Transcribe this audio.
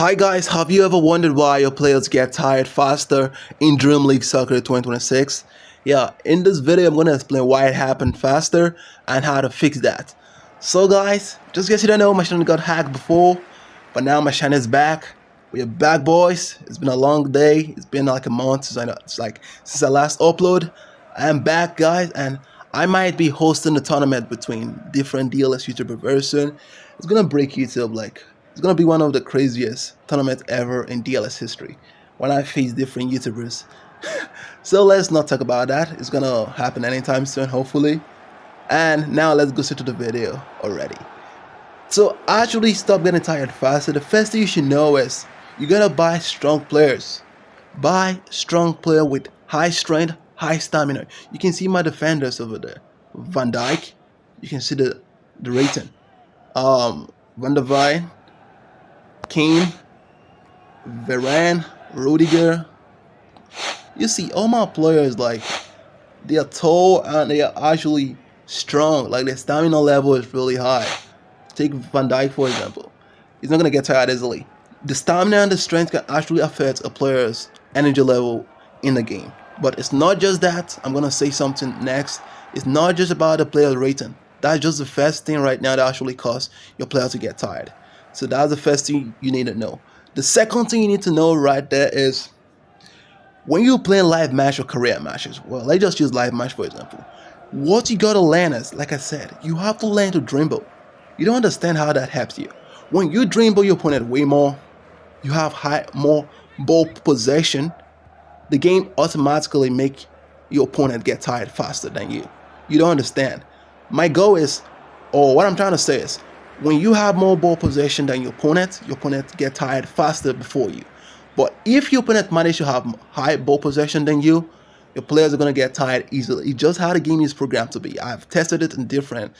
Hi guys, have you ever wondered why your players get tired faster in Dream League Soccer 2026? Yeah, in this video I'm going to explain why it happened faster and how to fix that. So guys, just in case you don't know, my channel got hacked before, but now my channel is back. We are back, boys. It's been a long day. It's been like a month since since I last upload. I am back, guys, and I might be hosting a tournament between different DLS YouTuber version. It's gonna break YouTube. It's gonna be one of the craziest tournaments ever in DLS history when I face different YouTubers. So let's not talk about that. It's gonna happen anytime soon, hopefully. And now let's go straight to the video already. So actually stop getting tired faster. The first thing you should know is you gotta buy strong players. Buy strong player with high strength, high stamina. You can see my defenders over there. Van Dijk. You can see the rating. Van der Vijn, Kane, Varane, Rudiger. You see all my players, like, they are tall and they are actually strong. Like, their stamina level is really high. Take Van Dijk for example. He's not gonna get tired easily. The stamina and the strength can actually affect a player's energy level in the game. But it's not just that. I'm gonna say something next. It's not just about the player's rating. That's just the first thing right now that actually causes your player to get tired. So that's the first thing you need to know. The second thing you need to know right there is when you play live match or career matches. Well, let's just use live match for example. What you gotta learn is, like I said, you have to learn to dribble. You don't understand how that helps you. When you dribble your opponent way more, you have more ball possession. The game automatically make your opponent get tired faster than you. You don't understand. My goal is, or what I'm trying to say is, when you have more ball possession than your opponent get tired faster before you. But if your opponent manages to have high ball possession than you, your players are going to get tired easily. It's just how the game is programmed to be. I've tested it in different